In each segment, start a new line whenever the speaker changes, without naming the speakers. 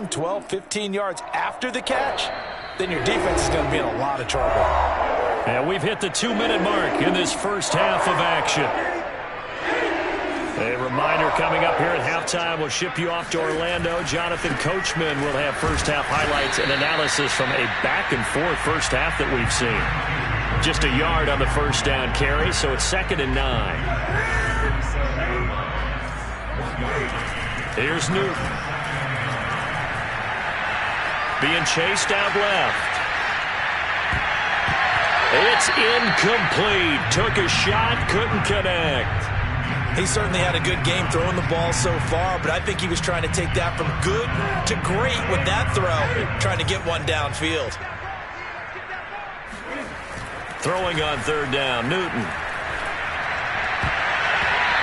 10, 12, 15 yards after the catch, then your defense is going to be in a lot of trouble.
And we've hit the 2-minute mark in this first half of action. A reminder coming up here at halftime, we'll ship you off to Orlando. Jonathan Coachman will have first half highlights and analysis from a back-and-forth first half that we've seen. Just a yard on the first down carry, so it's 2nd and 9. Here's Newton. Being chased out left. It's incomplete. Took a shot, couldn't connect.
He certainly had a good game throwing the ball so far, but I think he was trying to take that from good to great with that throw, trying to get one downfield.
Throwing on 3rd down, Newton.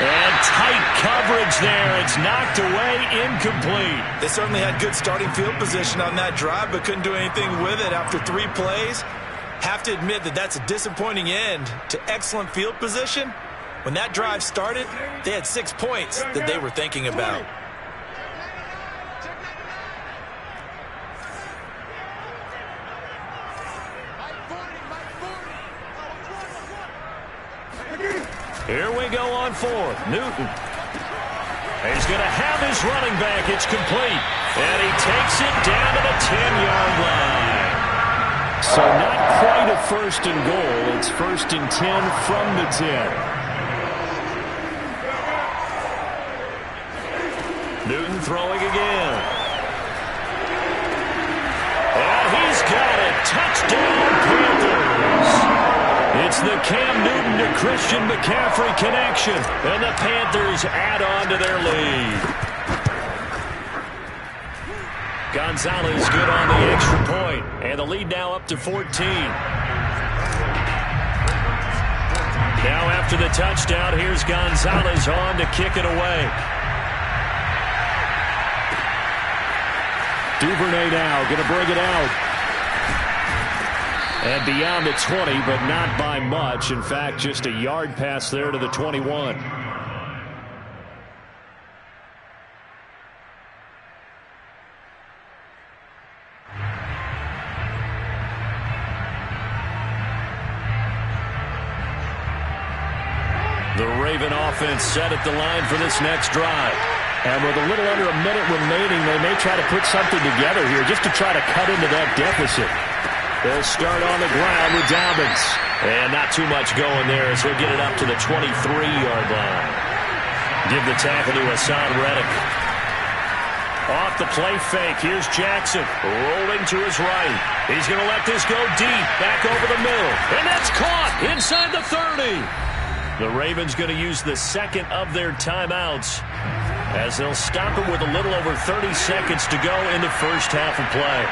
And tight coverage there. It's knocked away, incomplete.
They certainly had good starting field position on that drive, but couldn't do anything with it after 3 plays. Have to admit that that's a disappointing end to excellent field position. When that drive started, they had 6 points that they were thinking about.
Here we go on 4th. Newton. He's going to have his running back. It's complete. And he takes it down to the 10-yard line. So not quite a 1st and goal. It's 1st and 10 from the 10. Newton throwing again. And he's got it. Touchdown, Panthers. It's the Cam Newton to Christian McCaffrey connection. And the Panthers add on to their lead. Gonzalez good on the extra point. And the lead now up to 14. Now after the touchdown, here's Gonzalez on to kick it away. Duvernay now going to bring it out. And beyond the 20, but not by much. In fact, just a yard pass there to the 21. The Raven offense set at the line for this next drive. And with a little under a minute remaining, they may try to put something together here just to try to cut into that deficit. They'll start on the ground with Dobbins. And not too much going there as he'll get it up to the 23-yard line. Give the tackle to Hassan Reddick. Off the play fake, here's Jackson. Rolling to his right. He's going to let this go deep, back over the middle. And that's caught inside the 30. The Ravens going to use the 2nd of their timeouts, as they'll stop it with a little over 30 seconds to go in the first half of play.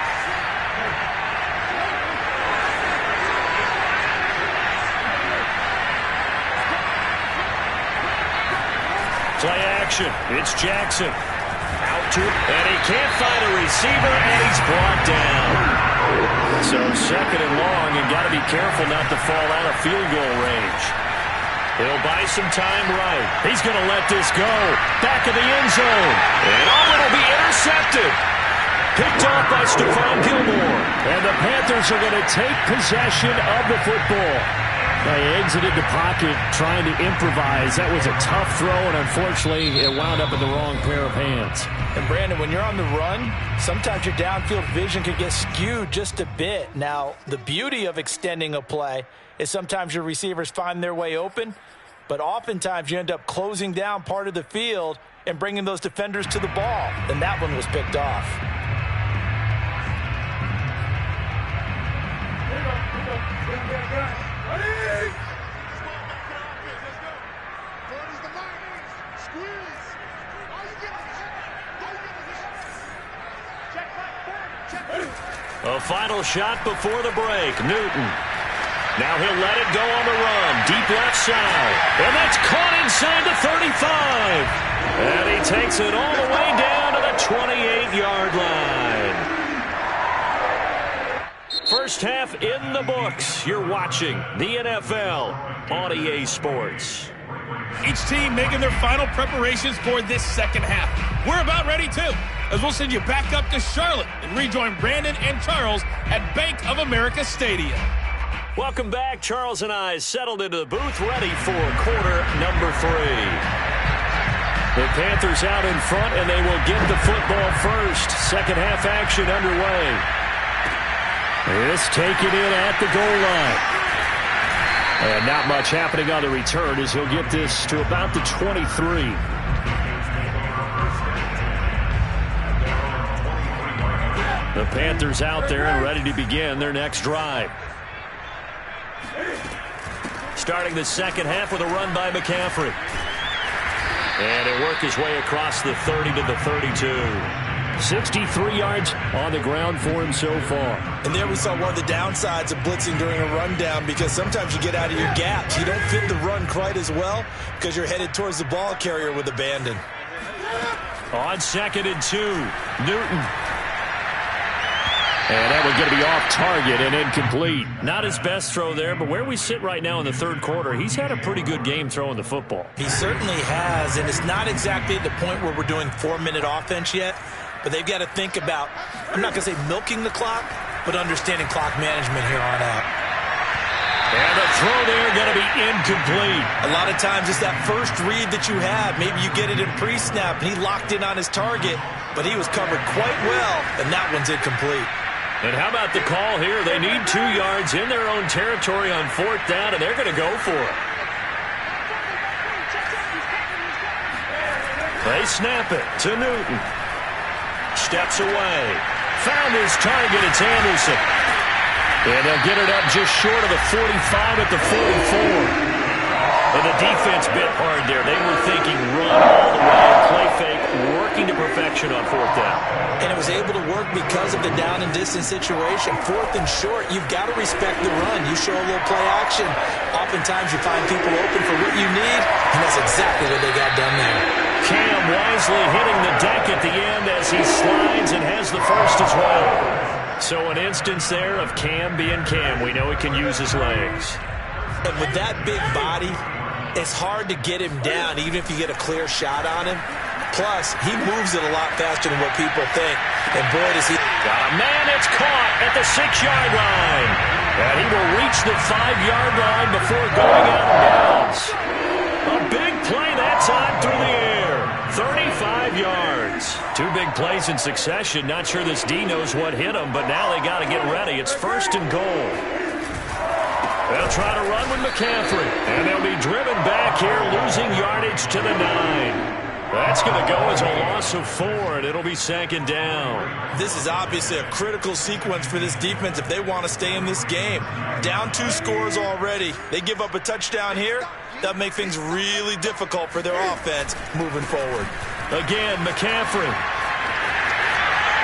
Play action. It's Jackson. Out to it, and he can't find a receiver, and he's brought down. So 2nd and long, and got to be careful not to fall out of field goal range. He'll buy some time right. He's going to let this go. Back of the end zone. And it'll be intercepted. Picked off by Stephon Gilmore. And the Panthers are going to take possession of the football. They exited the pocket trying to improvise. That was a tough throw, and unfortunately, it wound up in the wrong pair of hands.
And Brandon, when you're on the run, sometimes your downfield vision can get skewed just a bit. Now, the beauty of extending a play is sometimes your receivers find their way open, but oftentimes you end up closing down part of the field and bringing those defenders to the ball. And that one was picked off.
A final shot before the break. Newton. Now he'll let it go on the run. Deep left side. And that's caught inside the 35. And he takes it all the way down to the 28-yard line. First half in the books. You're watching the NFL on EA Sports.
Each team making their final preparations for this second half. We're about ready too. as we'll send you back up to Charlotte and rejoin Brandon and Charles at Bank of America Stadium.
Welcome back. Charles and I settled into the booth, ready for quarter number 3. The Panthers out in front, and they will get the football first. Second half action underway. This taken in at the goal line. And not much happening on the return as he'll get this to about the 23. The Panthers out there and ready to begin their next drive. Starting the second half with a run by McCaffrey. And it worked his way across the 30 to the 32. 63 yards on the ground for him so far.
And there we saw one of the downsides of blitzing during a rundown, because sometimes you get out of your gaps. You don't fit the run quite as well because you're headed towards the ball carrier with abandon.
On 2nd and 2, Newton. And that one's going to be off target and incomplete. Not his best throw there, but where we sit right now in the third quarter, he's had a pretty good game throwing the football.
He certainly has, and it's not exactly at the point where we're doing 4-minute offense yet, but they've got to think about, I'm not going to say milking the clock, but understanding clock management here on out.
And the throw there going to be incomplete.
A lot of times it's that first read that you have. Maybe you get it in pre-snap, and he locked in on his target, but he was covered quite well, and that one's incomplete.
And how about the call here? They need 2 yards in their own territory on 4th down, and they're going to go for it. They snap it to Newton. Steps away. Found his target. It's Anderson. And they'll get it up just short of the 45 at the 44. And the defense bit hard there. They were thinking run all the way, play fake, working to perfection on 4th down.
And it was able to work because of the down and distance situation. 4th and short, you've got to respect the run. You show a little play action. Oftentimes you find people open for what you need, and that's exactly what they got done there.
Cam wisely hitting the deck at the end as he slides and has the first as well. So an instance there of Cam being Cam. We know he can use his legs.
And with that big body, it's hard to get him down, even if you get a clear shot on him. Plus, he moves it a lot faster than what people think. And boy, does he...
Got a man that's caught at the 6-yard line. And he will reach the 5-yard line before going out of bounds. A big play that time through the air. 35 yards. 2 big plays in succession. Not sure this D knows what hit him, but now they got to get ready. It's 1st and goal. They'll try to run with McCaffrey. And they'll be driven back here, losing yardage to the 9. That's going to go as a loss of 4, and it'll be 2nd down.
This is obviously a critical sequence for this defense if they want to stay in this game. Down 2 scores already. They give up a touchdown here. That'll make things really difficult for their offense moving forward.
Again, McCaffrey.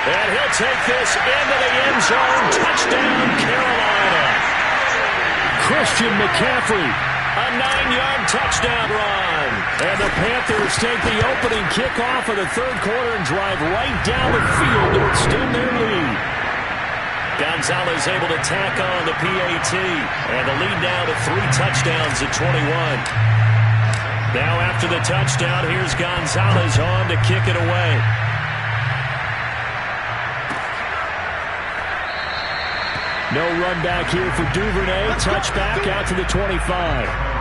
And he'll take this into the end zone. Touchdown, Carolina. Christian McCaffrey. A 9-yard touchdown run. And the Panthers take the opening kickoff of the third quarter and drive right down the field to extend their lead. Gonzalez able to tack on the PAT. And the lead now to 3 touchdowns at 21. Now after the touchdown, here's Gonzalez on to kick it away. No run back here for Duvernay. Touchback out to the 25.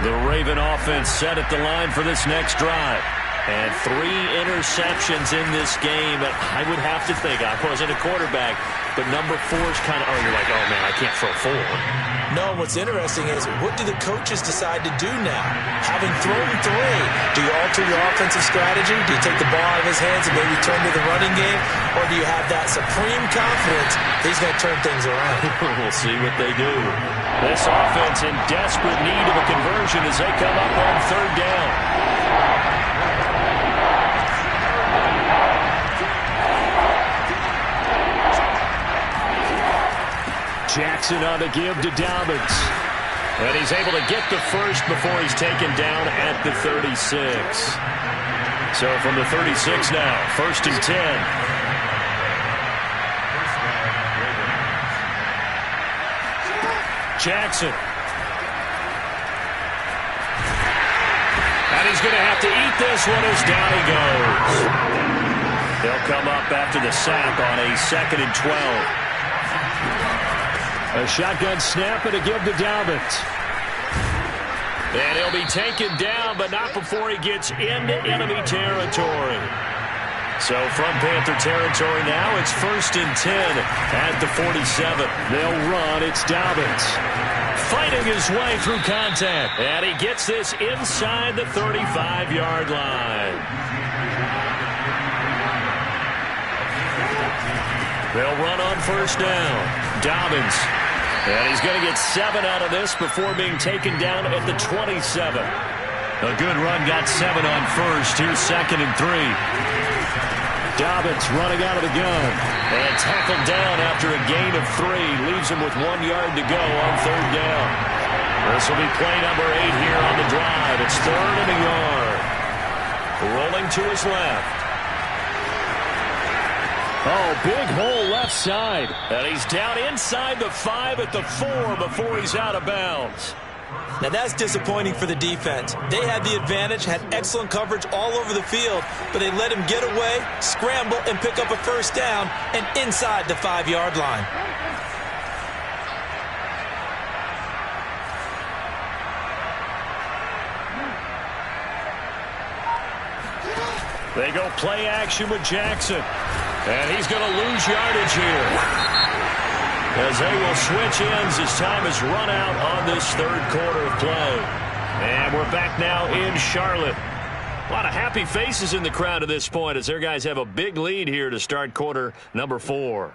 The Raven offense set at the line for this next drive. And 3 interceptions in this game. I would have to think, I wasn't a quarterback, but number 4 is kind of, you're like, oh man, I can't throw 4.
No, what's interesting is, what do the coaches decide to do now? Having thrown 3, do you alter your offensive strategy? Do you take the ball out of his hands and maybe turn to the running game? Or do you have that supreme confidence that he's going to turn things around?
We'll see what they do. This offense in desperate need of a conversion as they come up on 3rd down. Jackson on the give to Dobbins. And he's able to get the first before he's taken down at the 36. So from the 36 now, 1st and 10. Jackson he's going to have to eat this one as down he goes. They'll come up after the sack on a 2nd and 12. A shotgun snap and a give to Dobbins. And he'll be taken down, but not before he gets into enemy territory. So from Panther territory now, it's 1st and 10 at the 47. They'll run. It's Dobbins fighting his way through contact. And he gets this inside the 35-yard line. They'll run on 1st down. Dobbins. And he's going to get 7 out of this before being taken down at the 27. A good run got 7 on 1st. Here's 2nd and 3. Dobbins running out of the gun. And tackled down after a gain of 3. Leaves him with 1 yard to go on 3rd down. This will be play number 8 here on the drive. It's 3rd and a yard. Rolling to his left. Oh, big hole left side. And he's down inside the 5 at the 4 before he's out of bounds.
Now that's disappointing for the defense. They had the advantage, had excellent coverage all over the field, but they let him get away, scramble, and pick up a 1st down and inside the 5-yard line.
They go play action with Jackson. And he's going to lose yardage here, as they will switch ends as time has run out on this 3rd quarter of play. And we're back now in Charlotte. A lot of happy faces in the crowd at this point as their guys have a big lead here to start quarter number 4.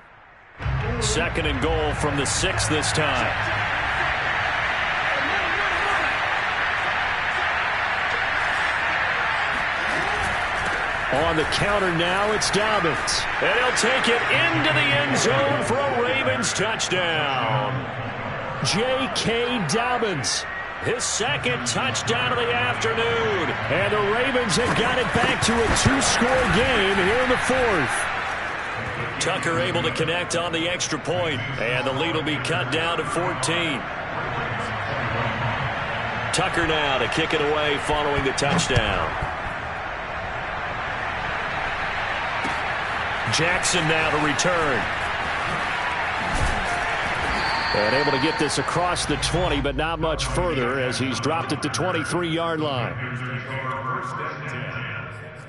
2nd and goal from the 6 this time. On the counter now, it's Dobbins. And he'll take it into the end zone for a Ravens touchdown. J.K. Dobbins, his 2nd touchdown of the afternoon. And the Ravens have got it back to a 2-score game here in the 4th. Tucker able to connect on the extra point. And the lead will be cut down to 14. Tucker now to kick it away following the touchdown. Jackson now to return. And able to get this across the 20, but not much further as he's dropped it to 23-yard line.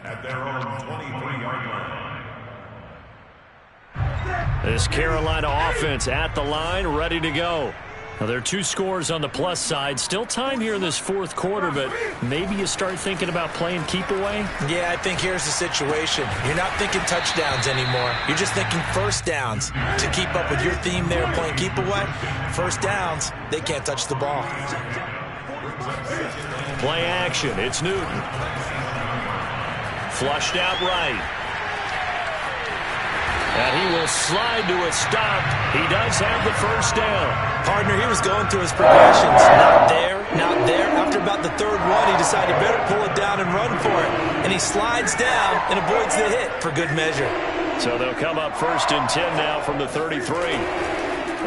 At their own 23-yard line. This Carolina offense at the line, ready to go. Now, there are 2 scores on the plus side. Still time here in this 4th quarter, but maybe you start thinking about playing keep away?
Yeah, I think here's the situation. You're not thinking touchdowns anymore. You're just thinking 1st downs. To keep up with your theme there, playing keep away, 1st downs, they can't touch the ball.
Play action. It's Newton. Flushed out right. And he will slide to a stop. He does have the 1st down.
Partner, he was going through his progressions. Not there, not there. After about the 3rd one, he decided better pull it down and run for it. And he slides down and avoids the hit for good measure.
So they'll come up 1st and 10 now from the 33.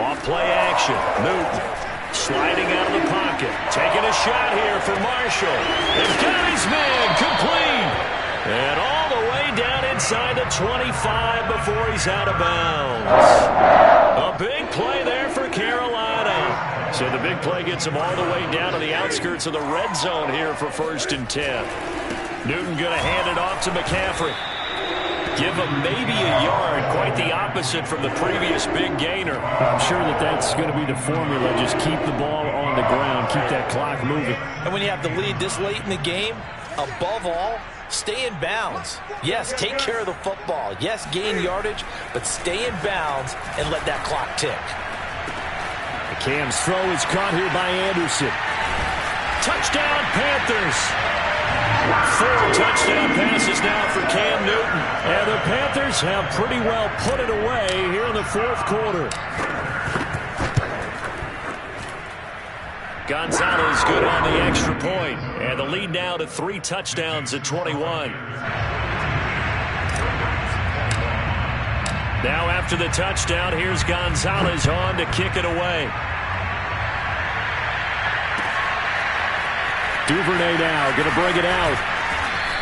Off play action. Newton sliding out of the pocket. Taking a shot here for Marshall. He's got his man complete. And all the way down inside the 25 before he's out of bounds. A big play there for Carolina. So the big play gets him all the way down to the outskirts of the red zone here for 1st and 10. Newton going to hand it off to McCaffrey. Give him maybe a yard. Quite the opposite from the previous big gainer.
I'm sure that's going to be the formula. Just keep the ball on the ground. Keep that clock moving.
And when you have the lead this late in the game, above all, stay in bounds. Yes, take care of the football. Yes, gain yardage, but stay in bounds and let that clock tick.
The Cam's throw is caught here by Anderson.
Touchdown, Panthers. 4 touchdown passes now for Cam Newton.
And the Panthers have pretty well put it away here in the 4th quarter.
Gonzalez good on the extra point. And the lead now to 3 touchdowns at 21. Now after the touchdown, here's Gonzalez on to kick it away. Duvernay now going to bring it out.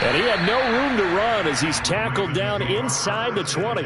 And he had no room to run as he's tackled down inside the 20.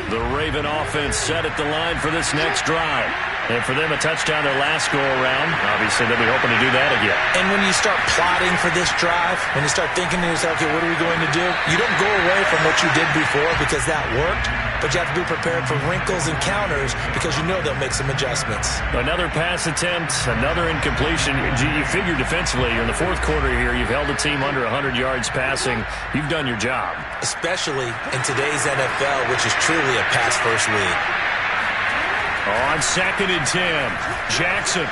The Raven offense set at the line for this next drive. And for them, a touchdown their last go-around. Obviously, they'll be hoping to do that again.
And when you start plotting for this drive, when you start thinking to yourself, okay, what are we going to do? You don't go away from what you did before because that worked, but you have to be prepared for wrinkles and counters because you know they'll make some adjustments.
Another pass attempt, another incompletion. You figure defensively, you're in the fourth quarter here, you've held a team under 100 yards passing. You've done your job.
Especially in today's NFL, which is truly a pass-first league.
On 2nd and 10, Jackson.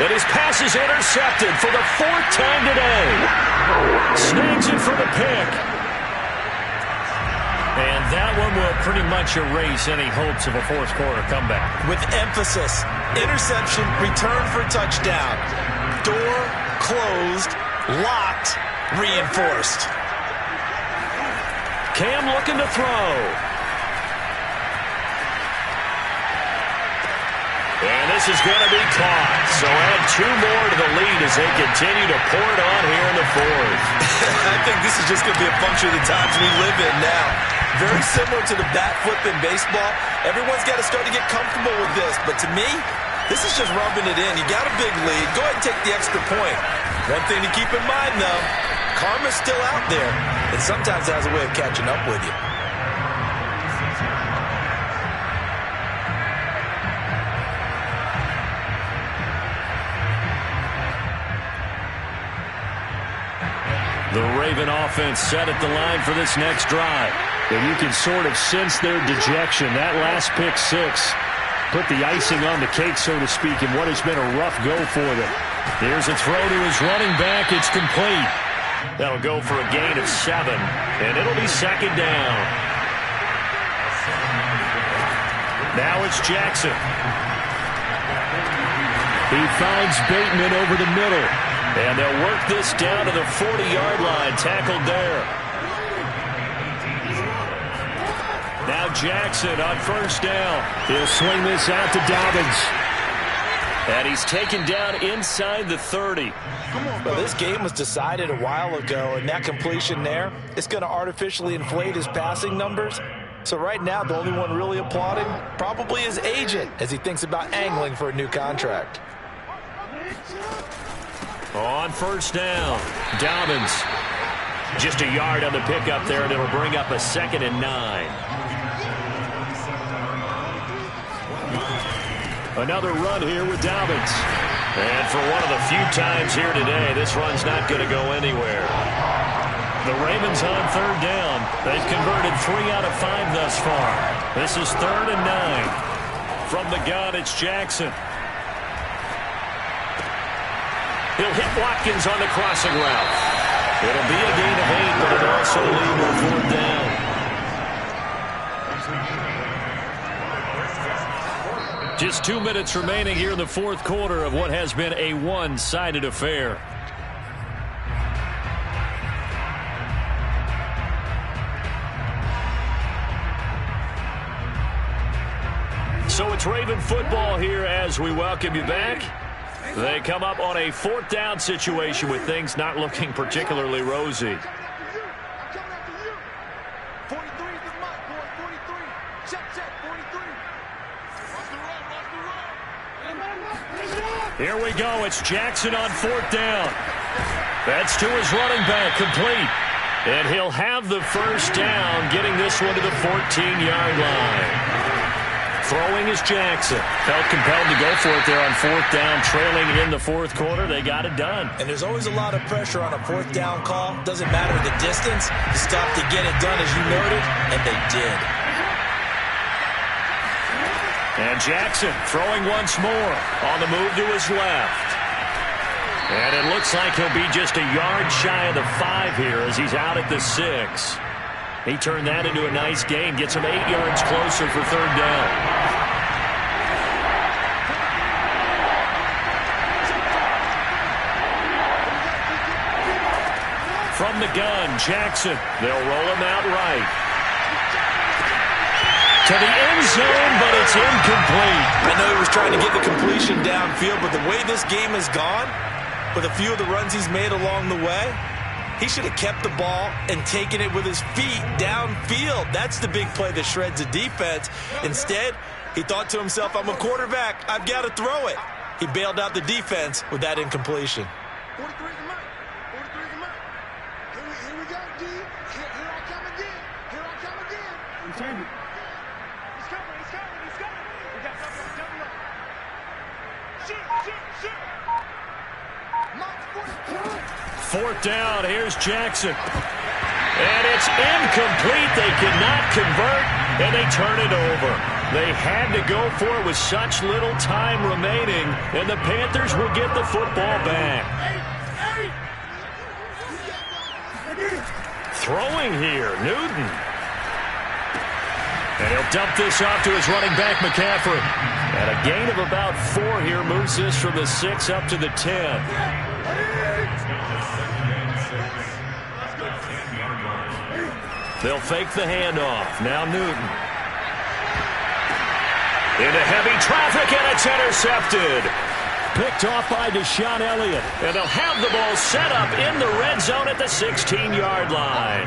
And his pass is intercepted for the 4th time today. Snags it for the pick. And that one will pretty much erase any hopes of a fourth quarter comeback.
With emphasis, interception, return for touchdown. Door closed, locked, reinforced.
Cam looking to throw. And this is going to be caught. So add 2 more to the lead as they continue to pour it on here in the 4th.
I think this is just going to be a function of the times we live in now. Very similar to the bat flip in baseball. Everyone's got to start to get comfortable with this. But to me, this is just rubbing it in. You got a big lead. Go ahead and take the extra point. One thing to keep in mind, though, karma's still out there. And sometimes it has a way of catching up with you.
The Raven offense set at the line for this next drive. And you can sort of sense their dejection. That last pick 6 put the icing on the cake, so to speak, in what has been a rough go for them. There's a throw to his running back. It's complete. That'll go for a gain of 7, and it'll be 2nd down. Now it's Jackson. He finds Bateman over the middle. And they'll work this down to the 40-yard line, tackled there. Now Jackson on 1st down. He'll swing this out to Dobbins. And he's taken down inside the 30.
Well, this game was decided a while ago, and that completion there is going to artificially inflate his passing numbers. So right now, the only one really applauding probably his agent as he thinks about angling for a new contract.
On 1st down, Dobbins. Just a yard on the pickup there, and it'll bring up a 2nd and 9. Another run here with Dobbins. And for one of the few times here today, this run's not going to go anywhere. The Ravens on 3rd down. They've converted 3 out of 5 thus far. This is 3rd and 9. From the gun, it's Jackson. He'll hit Watkins on the crossing route. It'll be a gain of 8, but it'll also lead to 4th down. Just 2 minutes remaining here in the 4th quarter of what has been a one-sided affair. So it's Raven football here as we welcome you back. They come up on a 4th down situation with things not looking particularly rosy. Here we go. It's Jackson on 4th down. That's to his running back, complete. And he'll have the 1st down, getting this one to the 14-yard line. Throwing is Jackson. Felt compelled to go for it there on 4th down, trailing in the 4th quarter. They got it done.
And there's always a lot of pressure on a 4th down call. Doesn't matter the distance. You stop to get it done, as you noted, and they did.
And Jackson throwing once more on the move to his left. And it looks like he'll be just a yard shy of the 5 here as he's out at the 6. He turned that into a nice gain, gets him 8 yards closer for 3rd down. From the gun, Jackson. They'll roll him out right. To the end zone, but it's incomplete.
I know he was trying to get the completion downfield, but the way this game has gone, with a few of the runs he's made along the way, he should have kept the ball and taken it with his feet downfield. That's the big play that shreds the defense. Instead, he thought to himself, I'm a quarterback. I've got to throw it. He bailed out the defense with that incompletion.
43 is the mark. 43 is the mark. Here we go, D. Here I come again. Here I come again. He's coming. He's coming. He's coming. We got double up. Shoot. Mark 42.
Fourth down, here's Jackson. And it's incomplete. They cannot convert, and they turn it over. They had to go for it with such little time remaining, and the Panthers will get the football back. Throwing here, Newton. And he'll dump this off to his running back, McCaffrey. And a gain of about 4 here moves this from the 6 up to the 10. They'll fake the handoff. Now Newton. Into heavy traffic, and it's intercepted. Picked off by Deshaun Elliott. And they'll have the ball set up in the red zone at the 16-yard line.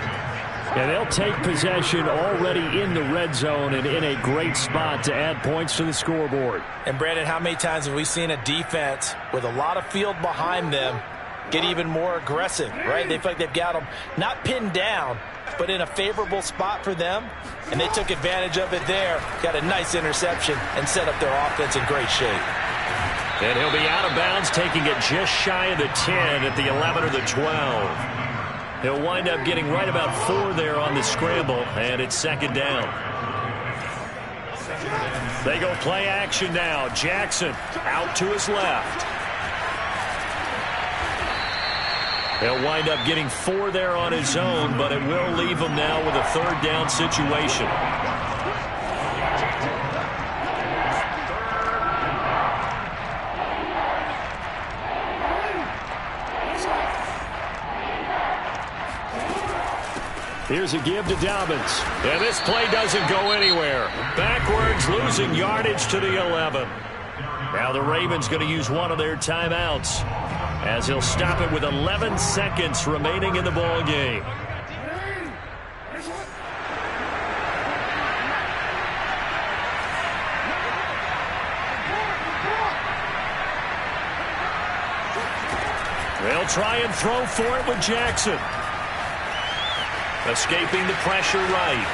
And they'll take possession already in the red zone and in a great spot to add points to the scoreboard.
And, Brandon, how many times have we seen a defense with a lot of field behind them get even more aggressive, right? They feel like they've got them not pinned down, but in a favorable spot for them, and they took advantage of it there. Got a nice interception and set up their offense in great shape.
And he'll be out of bounds, taking it just shy of the 10 at the 11 or the 12. He'll wind up getting right about 4 there on the scramble, and it's second down. They go play action now. Jackson out to his left. He'll wind up getting 4 there on his own, but it will leave him now with a third down situation.
Here's a give to Dobbins.
And this play doesn't go anywhere. Backwards, losing yardage to the 11. Now the Ravens going to use one of their timeouts, as he'll stop it with 11 seconds remaining in the ball game. They'll try and throw for it with Jackson. Escaping the pressure right.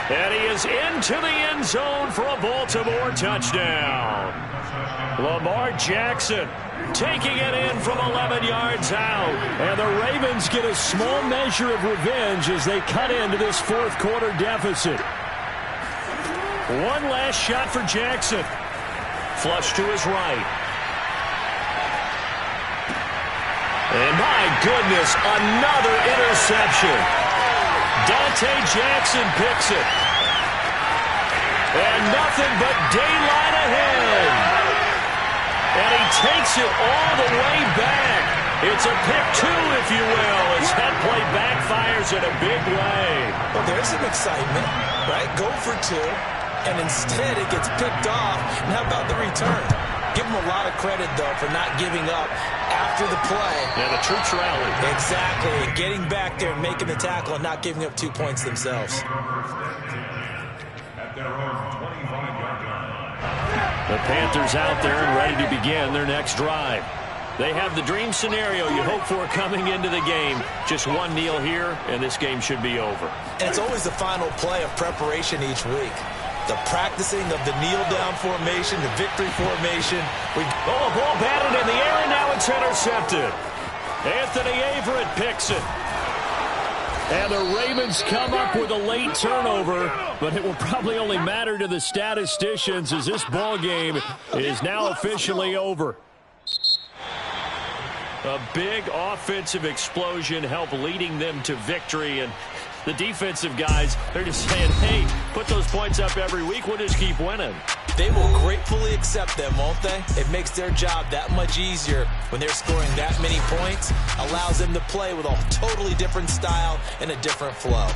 And he is into the end zone for a Baltimore touchdown. Lamar Jackson taking it in from 11 yards out.
And the Ravens get a small measure of revenge as they cut into this fourth quarter deficit.
One last shot for Jackson. Flush to his right. And my goodness, another interception. Dante Jackson picks it. And nothing but daylight ahead. And he takes it all the way back. It's a pick 2, if you will, as that play backfires in a big way.
Well, there's some excitement, right? Go for 2, and instead it gets picked off. And how about the return? Give him a lot of credit, though, for not giving up after the play.
Yeah, the troops rallied.
Exactly. Getting back there, making the tackle, and not giving up 2 points themselves.
The Panthers out there and ready to begin their next drive. They have the dream scenario you hope for coming into the game. Just one kneel here, and this game should be over.
And it's always the final play of preparation each week. The practicing of the kneel-down formation, the victory formation.
Oh, a ball batted in the air, and now it's intercepted. Anthony Averett picks it.
And the Ravens come up with a late turnover, but it will probably only matter to the statisticians as this ball game is now officially over.
A big offensive explosion helped leading them to victory, and the defensive guys, they're just saying, hey, put those points up every week, we'll just keep winning.
They will gratefully accept them, won't they? It makes their job that much easier when they're scoring that many points. Allows them to play with a totally different style and a different flow.